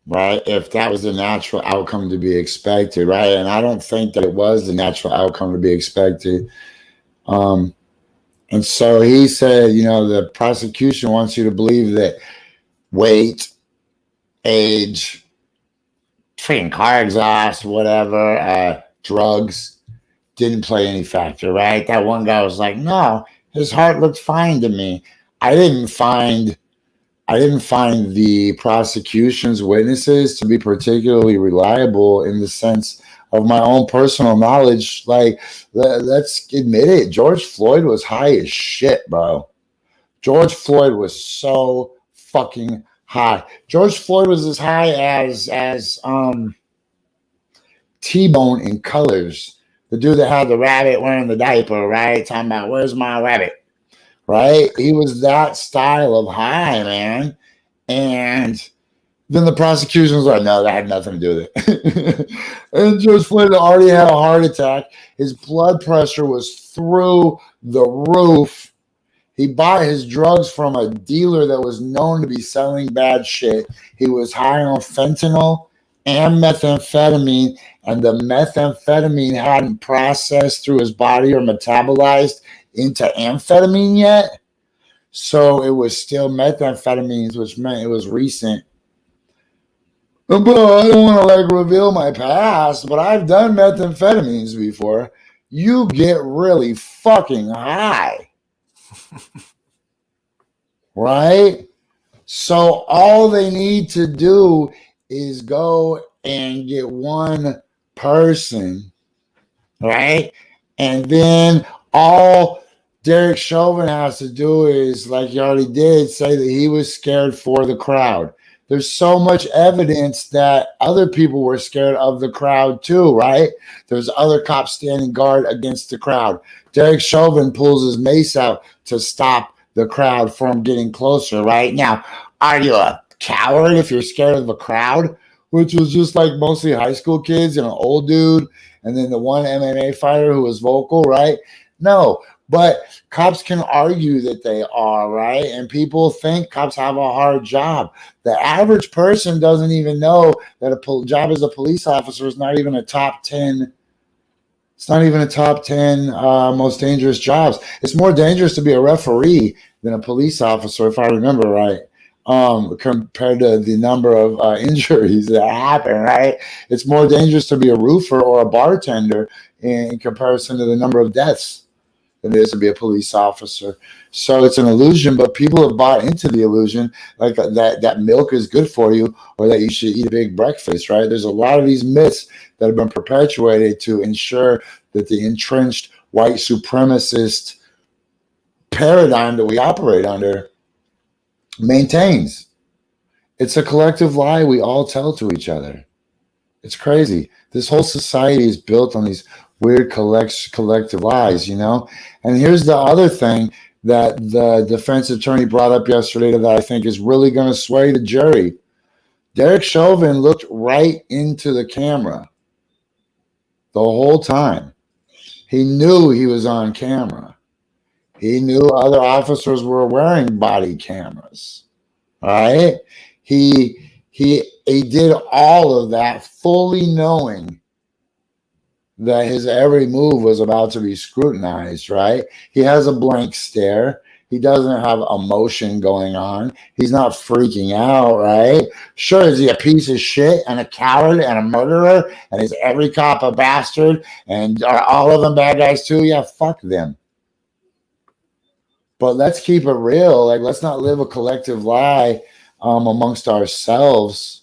right? If that was the natural outcome to be expected, right? And I don't think that it was the natural outcome to be expected. And so he said, the prosecution wants you to believe that weight, age, freaking car exhaust, whatever, drugs didn't play any factor, right? That one guy was like, no, his heart looked fine to me. I didn't find the prosecution's witnesses to be particularly reliable in the sense of my own personal knowledge. Like, let's admit it. George Floyd was high as shit, bro. George Floyd was so fucking high. George Floyd was as high as T-Bone in Colors. The dude that had the rabbit wearing the diaper, right? Talking about, where's my rabbit? Right? He was that style of high, man. And then the prosecution was like, no, that had nothing to do with it. And George Floyd already had a heart attack. His blood pressure was through the roof. He bought his drugs from a dealer that was known to be selling bad shit. He was high on fentanyl and methamphetamine, and the methamphetamine hadn't processed through his body or metabolized into amphetamine yet. So it was still methamphetamines, which meant it was recent. But I don't want to reveal my past, but I've done methamphetamines before. You get really fucking high. Right? So all they need to do is go and get one person, right? And then all Derek Chauvin has to do is, like you already did, say that he was scared for the crowd. There's so much evidence that other people were scared of the crowd too, right? There's other cops standing guard against the crowd. Derek Chauvin pulls his mace out to stop the crowd from getting closer, right? Now, are you a coward if you're scared of the crowd? Which was just like mostly high school kids and an old dude, and then the one MMA fighter who was vocal, right? No, but cops can argue that they are, right? And people think cops have a hard job. The average person doesn't even know that a job as a police officer is not even a top 10. It's not even a top 10 most dangerous jobs. It's more dangerous to be a referee than a police officer, if I remember right, compared to the number of injuries that happen, right? It's more dangerous to be a roofer or a bartender in comparison to the number of deaths than it is to be a police officer. So it's an illusion, but people have bought into the illusion, like that milk is good for you or that you should eat a big breakfast, right? There's a lot of these myths that have been perpetuated to ensure that the entrenched white supremacist paradigm that we operate under maintains. It's a collective lie we all tell to each other. It's crazy. This whole society is built on these weird collective lies, you know? And here's the other thing that the defense attorney brought up yesterday that I think is really going to sway the jury. Derek Chauvin looked right into the camera the whole time. He knew he was on camera. He knew other officers were wearing body cameras. All right? He did all of that fully knowing that his every move was about to be scrutinized, right? He has a blank stare. He doesn't have emotion going on. He's not freaking out, right? Sure, is he a piece of shit and a coward and a murderer? And is every cop a bastard? And are all of them bad guys too? Yeah, fuck them. But let's keep it real. Like, let's not live a collective lie amongst ourselves.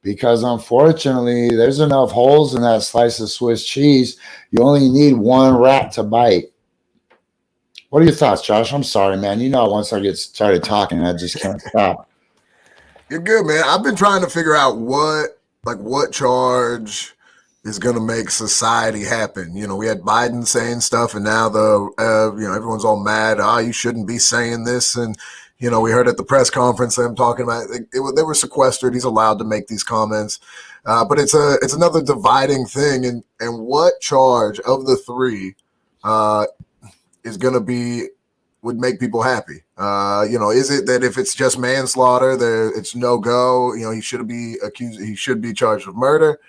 Because unfortunately, there's enough holes in that slice of Swiss cheese. You only need one rat to bite. What are your thoughts, Josh? I'm sorry, man. You know, once I get started talking, I just can't stop. You're good, man. I've been trying to figure out what charge is going to make society happen. You know, we had Biden saying stuff, and now everyone's all mad. You shouldn't be saying this. And, you know, we heard at the press conference them talking about they were sequestered. He's allowed to make these comments. But it's another dividing thing. And what charge of the three is going to would make people happy? You know, is it that if it's just manslaughter, it's no go? You know, he should be accused. He should be charged with murder.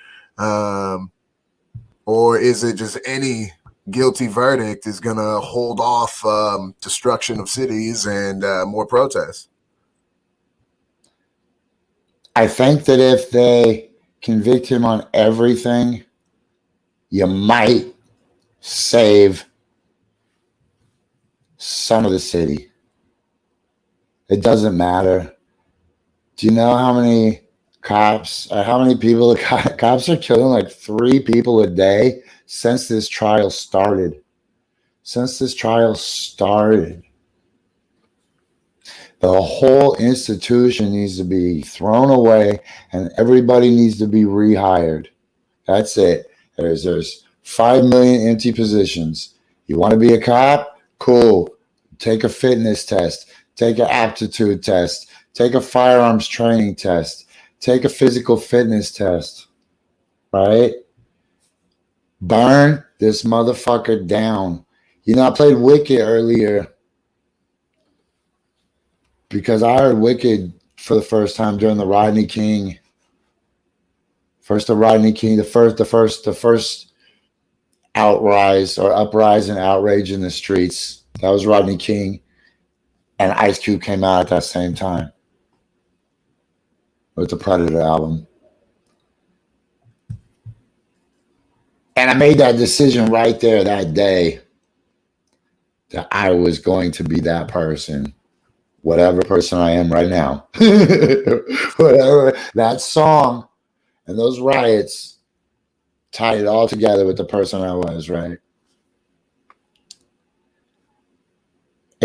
Or is it just any guilty verdict is going to hold off destruction of cities and more protests? I think that if they convict him on everything, you might save some of the city. It doesn't matter. Do you know how many cops are killing? Like 3 people a day since this trial started. The whole institution needs to be thrown away and everybody needs to be rehired. That's it. There's 5 million empty positions. You want to be a cop? Cool. Take a fitness test. Take an aptitude test. Take a firearms training test. Take a physical fitness test. Right? Burn this motherfucker down. You know, I played Wicked earlier because I heard Wicked for the first time during the Rodney King. The first uprise and outrage in the streets. That was Rodney King. And Ice Cube came out at that same time with the Predator album. And I made that decision right there that day that I was going to be that person, whatever person I am right now. Whatever. That song and those riots tied it all together with the person I was, right?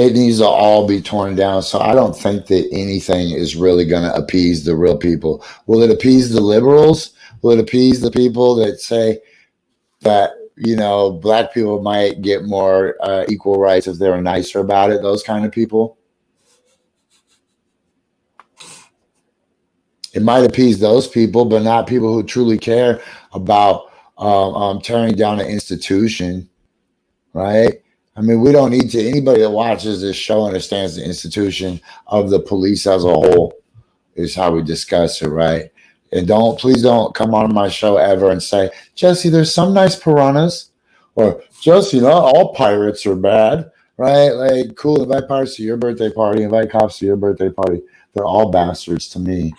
it needs to all be torn down. So I don't think that anything is really going to appease the real people. Will it appease the liberals? Will it appease the people that say that, you know, black people might get more equal rights if they were nicer about it? Those kind of people. It might appease those people, but not people who truly care about tearing down an institution, right? I mean, we don't need to. Anybody that watches this show understands the institution of the police as a whole is how we discuss it, right? And please don't come on my show ever and say, Jesse, there's some nice piranhas, or Jesse, not all pirates are bad, right? Like, cool, invite pirates to your birthday party, invite cops to your birthday party. They're all bastards to me.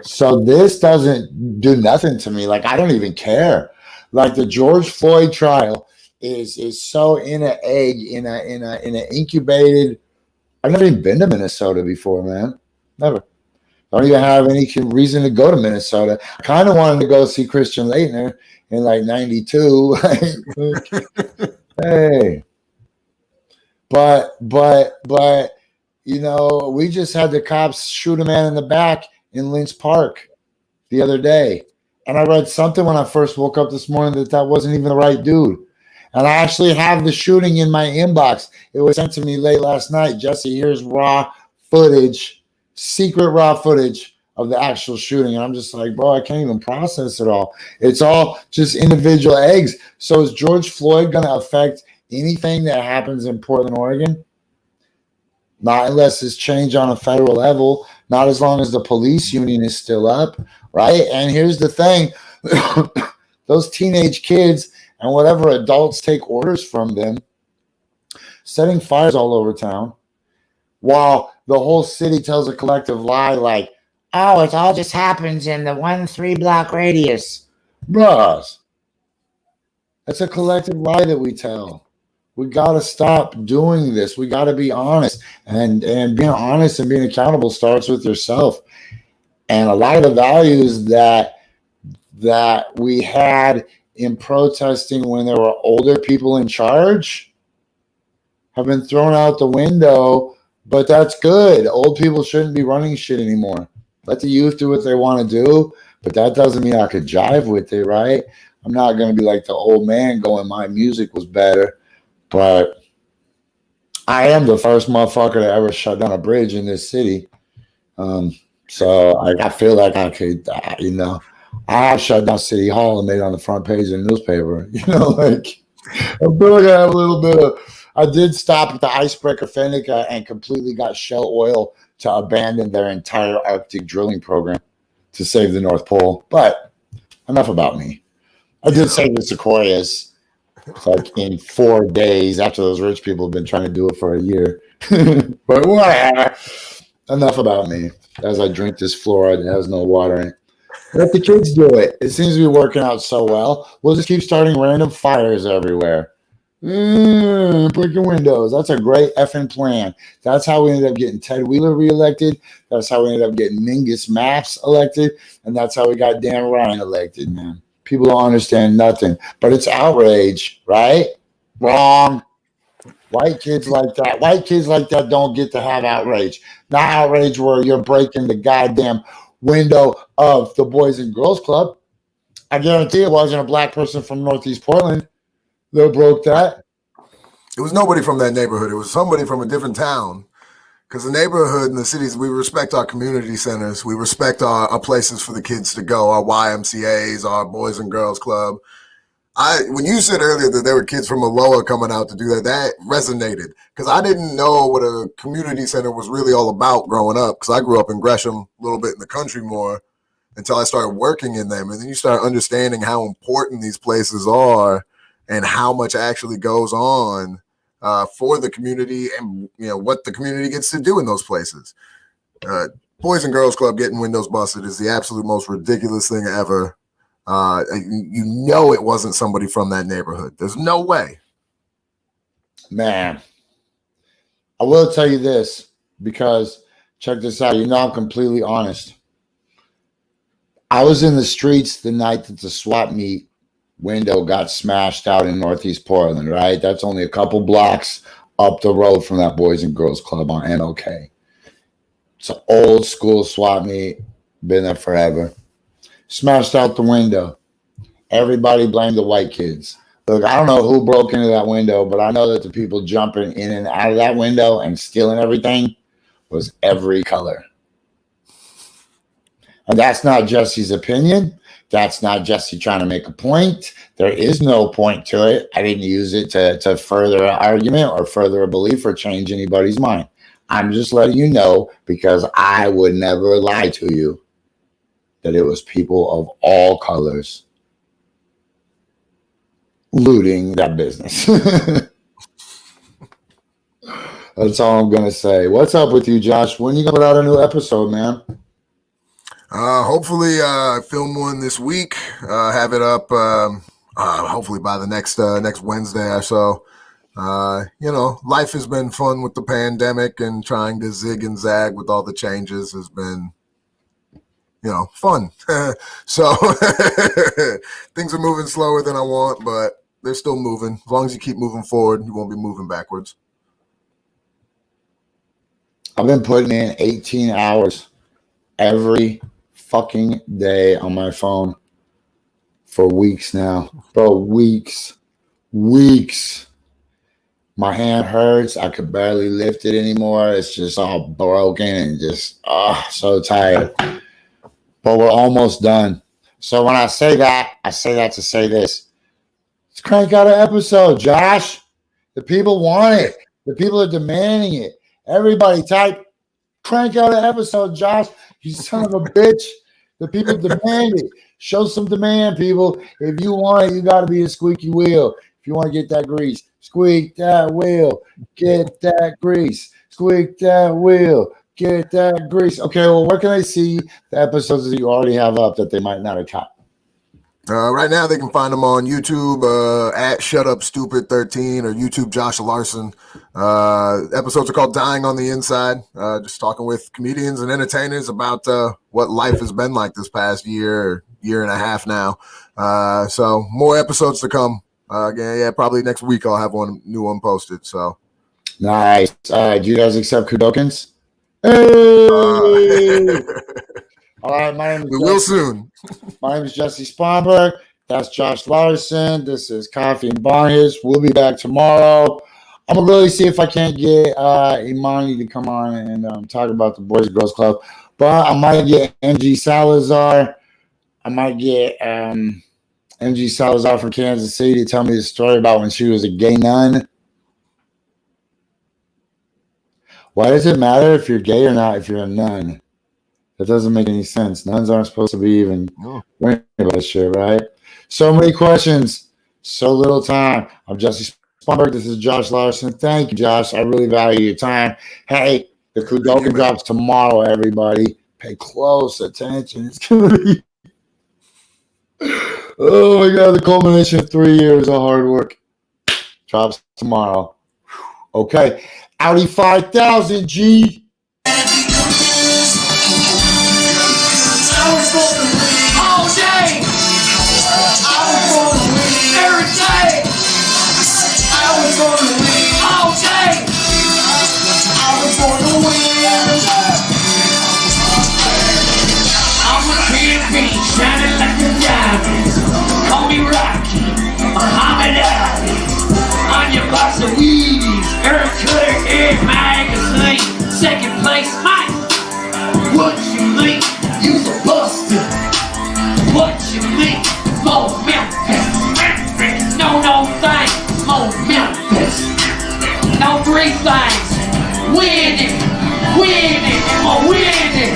So this doesn't do nothing to me. Like, I don't even care. Like, the George Floyd trial is so in an egg, in an incubated. I've never even been to Minnesota before, man. Never. Don't even have any reason to go to Minnesota. I kind of wanted to go see Christian Laettner in like 92. Hey. But, you know, we just had the cops shoot a man in the back in Lynch Park the other day. And I read something when I first woke up this morning that wasn't even the right dude. And I actually have the shooting in my inbox. It was sent to me late last night. Jesse, here's raw footage, secret raw footage of the actual shooting. And I'm just like, bro, I can't even process it all. It's all just individual eggs. So is George Floyd going to affect anything that happens in Portland, Oregon? Not unless it's changed on a federal level. Not as long as the police union is still up, right? And here's the thing. Those teenage kids and whatever adults take orders from them, setting fires all over town, while the whole city tells a collective lie like, oh, it all just happens in the 1-3 block radius. Bruh, that's a collective lie that we tell. We got to stop doing this. We got to be honest. And being honest and being accountable starts with yourself. And a lot of the values that we had in protesting when there were older people in charge have been thrown out the window, but that's good. Old people shouldn't be running shit anymore. Let the youth do what they want to do, but that doesn't mean I could jive with it, right? I'm not going to be like the old man going, my music was better, but I am the first motherfucker to ever shut down a bridge in this city. So I feel like I could, you know, I have shut down City Hall and made it on the front page of the newspaper. You know, like, I feel like I have a little bit of, I did stop at the icebreaker Fennica and completely got Shell Oil to abandon their entire Arctic drilling program to save the North Pole. But enough about me. I did save the Sequoias like in 4 days after those rich people have been trying to do it for a year. But whatever. Enough about me as I drink this fluoride that has no water in it. Let the kids do it. It seems to be working out so well. We'll just keep starting random fires everywhere. Breaking windows. That's a great effing plan. That's how we ended up getting Ted Wheeler reelected. That's how we ended up getting Mingus Maps elected. And that's how we got Dan Ryan elected, man. People don't understand nothing. But it's outrage, right? Wrong. White kids like that don't get to have outrage. Not outrage where you're breaking the goddamn window of the Boys and Girls Club. I guarantee it wasn't a black person from Northeast Portland that broke that. It was nobody from that neighborhood. It was somebody from a different town. Because the neighborhood and the cities, we respect our community centers. We respect our places for the kids to go, our YMCAs, our Boys and Girls Club. When you said earlier that there were kids from Aloha coming out to do that, that resonated. Because I didn't know what a community center was really all about growing up. Because I grew up in Gresham, a little bit in the country more, until I started working in them. And then you start understanding how important these places are and how much actually goes on for the community, and you know what the community gets to do in those places. Boys and Girls Club getting windows busted is the absolute most ridiculous thing ever. You know it wasn't somebody from that neighborhood. There's no way. Man, I will tell you this, because check this out. You know I'm completely honest. I was in the streets the night that the swap meet window got smashed out in Northeast Portland, right? That's only a couple blocks up the road from that Boys and Girls Club on MLK. It's an old school swap meet. Been there forever. Smashed out the window. Everybody blamed the white kids. Look, I don't know who broke into that window, but I know that the people jumping in and out of that window and stealing everything was every color. And that's not Jesse's opinion. That's not Jessie trying to make a point. There is no point to it. I didn't use it to further an argument or further a belief or change anybody's mind. I'm just letting you know because I would never lie to you that it was people of all colors looting that business. That's all I'm going to say. What's up with you, Josh? When you going to put out a new episode, man? Hopefully, film one this week. Have it up. Hopefully by the next Wednesday or so. Life has been fun with the pandemic, and trying to zig and zag with all the changes has been, fun. So things are moving slower than I want, but they're still moving. As long as you keep moving forward, you won't be moving backwards. I've been putting in 18 hours every fucking day on my phone for weeks now. Bro, weeks. My hand hurts. I could barely lift it anymore. It's just all broken and just, so tired. But we're almost done. So when I say that to say this. Let's crank out an episode, Josh. The people want it. The people are demanding it. Everybody type, crank out an episode, Josh. You son of a bitch. The people demand it. Show some demand, people. If you want it, you got to be a squeaky wheel. If you want to get that grease, squeak that wheel. Get that grease. Squeak that wheel. Get that grease. Okay, well, where can I see the episodes that you already have up that they might not have caught? Right now, they can find them on YouTube at ShutUpStupid13 or YouTube Josh Larsen. Episodes are called Dying on the Inside. Just talking with comedians and entertainers about what life has been like this past year and a half now. So more episodes to come. Probably next week I'll have new one posted. So nice. Do you guys accept Kudokins? Hey! All right, my name is we will soon. My name is Jessie Sponberg. That's Josh Larsen. This is Coffee and Bonghits. We'll be back tomorrow. I'm going to really see if I can't get Imani to come on and talk about the Boys and Girls Club. But I might get MG Salazar. I might get MG Salazar from Kansas City to tell me the story about when she was a gay nun. Why does it matter if you're gay or not if you're a nun? That doesn't make any sense. Nuns aren't supposed to be even worrying about this shit, right? So many questions, so little time. I'm Jessie Sponberg. This is Josh Larsen. Thank you, Josh. I really value your time. Hey, the Kudokan drops tomorrow, everybody. Pay close attention. It's going to be... Oh, my God. The culmination of 3 years of hard work. Drops tomorrow. Okay. Audi 5000, G. All day, I was gonna win every day. I was gonna win all day. I was gonna win. I'm a champion, shining like a diamond. Call me Rocky, Muhammad Ali. On your box of Wheaties, Earth Cutter, Air Magazine. Second place, Mike. What you think? You's a buster. What you think? More Memphis. No thing. More Memphis. No three things. Winning. More winning.